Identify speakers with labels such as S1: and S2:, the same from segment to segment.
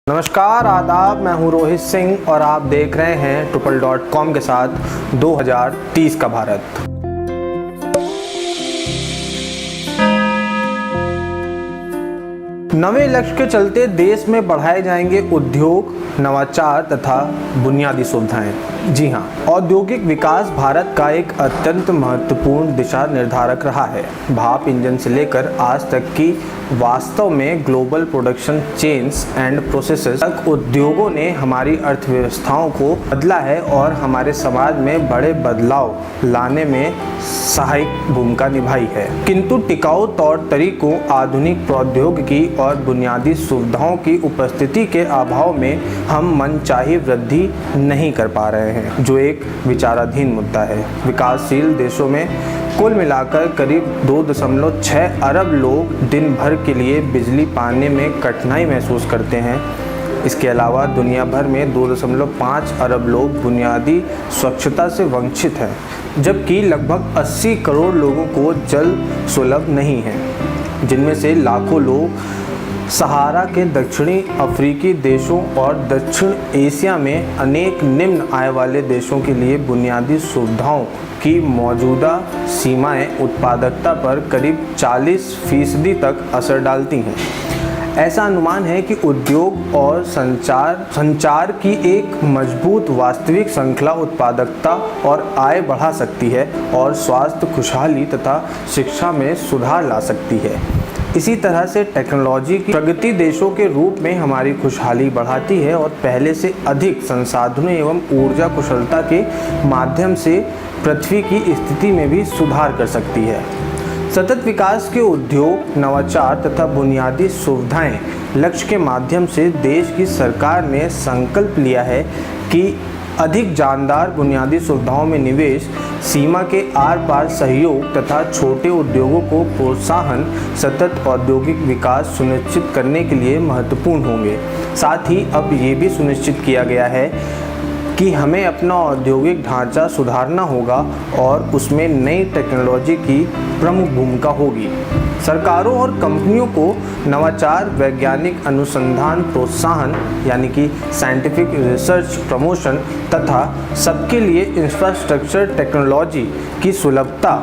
S1: नमस्कार, आदाब। मैं हूं रोहित सिंह और आप देख रहे हैं ट्रिपल.com के साथ 2030 का भारत। नवे लक्ष्य के चलते देश में बढ़ाए जाएंगे उद्योग, नवाचार तथा बुनियादी सुविधाएं। जी हां, औद्योगिक विकास भारत का एक अत्यंत महत्वपूर्ण दिशा निर्धारक रहा है। भाप इंजन से लेकर आज तक की वास्तव में global production chains and processes तक उद्योगों ने हमारी अर्थव्यवस्थाओं को बदला है और हमारे समाज में बड़े बदलाव लाने में सहायक भूमिका निभाई है। किंतु टिकाऊ तौर तरीकों, आधुनिक प्रौद्योगिकी और बुनियादी सुविधाओं की उपस्थिति के अभाव में हम मनचाही वृद्धि नहीं कर पा रहे हैं, जो एक विचाराधीन मुद्दा है। विकासशील देशों में कुल मिलाकर करीब 2.6 अरब लोग दिन भर के लिए बिजली पाने में कठिनाई महसूस करते हैं। इसके अलावा दुनिया भर में 2.5 अरब लोग बुनियादी स्वच्छता से वंचित हैं, जबकि लगभग 80 करोड़ लोगों को जल सुलभ नहीं है, जिनमें से लाखों लोग सहारा के दक्षिणी अफ्रीकी देशों और दक्षिण एशिया में अनेक निम्न आय वाले देशों के लिए बुनियादी सुविधाओं की मौजूदा सीमाएं उत्पादकता पर करीब 40% तक असर डालती हैं। ऐसा अनुमान है कि उद्योग और संचार की एक मजबूत वास्तविक श्रृंखला उत्पादकता और आय बढ़ा सकती है और स्वास्थ्य, खुशहाली तथा शिक्षा में सुधार ला सकती है। इसी तरह से टेक्नोलॉजी की प्रगति देशों के रूप में हमारी खुशहाली बढ़ाती है और पहले से अधिक संसाधनों एवं ऊर्जा कुशलता के माध्यम से पृथ्वी की स्थिति में भी सुधार कर सकती है। सतत विकास के उद्योग, नवाचार तथा बुनियादी सुविधाएं लक्ष्य के माध्यम से देश की सरकार ने संकल्प लिया है कि अधिक जानदार बुनियादी सुविधाओं में निवेश, सीमा के आर पार सहयोग तथा छोटे उद्योगों को प्रोत्साहन सतत औद्योगिक विकास सुनिश्चित करने के लिए महत्वपूर्ण होंगे। साथ ही अब ये भी सुनिश्चित किया गया है कि हमें अपना औद्योगिक ढांचा सुधारना होगा और उसमें नई टेक्नोलॉजी की प्रमुख भूमिका होगी। सरकारों और कंपनियों को नवाचार, वैज्ञानिक अनुसंधान प्रोत्साहन यानी कि साइंटिफिक रिसर्च प्रमोशन तथा सबके लिए इंफ्रास्ट्रक्चर टेक्नोलॉजी की सुलभता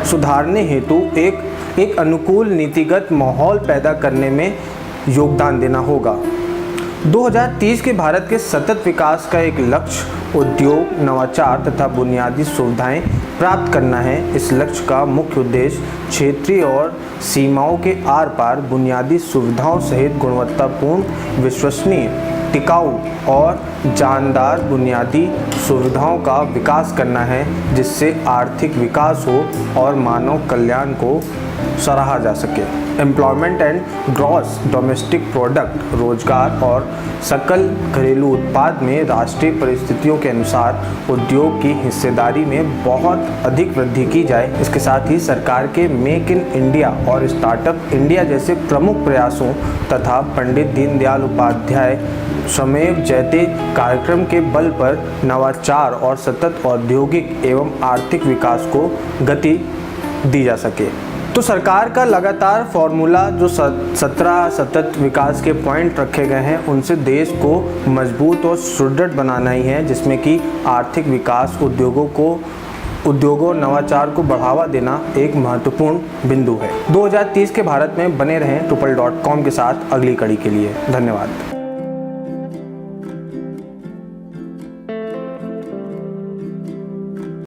S1: सुधारने हेतु एक अनुकूल नीतिगत माहौल पैदा करने में योगदान देना होगा। 2030 के भारत के सतत विकास का एक लक्ष्य उद्योग, नवाचार तथा बुनियादी सुविधाएं प्राप्त करना है। इस लक्ष्य का मुख्य उद्देश्य क्षेत्रीय और सीमाओं के आर पार बुनियादी सुविधाओं सहित गुणवत्तापूर्ण, विश्वसनीय, टिकाऊ और जानदार बुनियादी सुविधाओं का विकास करना है, जिससे आर्थिक विकास हो और मानव कल्याण को सराहा जा सके। Employment and gross domestic product, रोजगार और सकल घरेलू उत्पाद में राष्ट्रीय परिस्थितियों के अनुसार उद्योग की हिस्सेदारी में बहुत अधिक वृद्धि की जाए। इसके साथ ही सरकार के मेक इन इंडिया और स्टार्टअप इंडिया जैसे प्रमुख प्रयासों तथा पंडित दीनदयाल उपाध्याय श्रमेव जयते कार्यक्रम के बल पर नवाचार और सतत औद्योगिक एवं आर्थिक विकास को गति दी जा सके। तो सरकार का लगातार फॉर्मूला जो 17 सतत विकास के पॉइंट रखे गए हैं, उनसे देश को मजबूत और सुदृढ़ बनाना ही है, जिसमें कि आर्थिक विकास, उद्योगों नवाचार को बढ़ावा देना एक महत्वपूर्ण बिंदु है। 2030 के भारत में बने रहें ट्रिपल.com के साथ अगली कड़ी के लिए। धन्यवाद।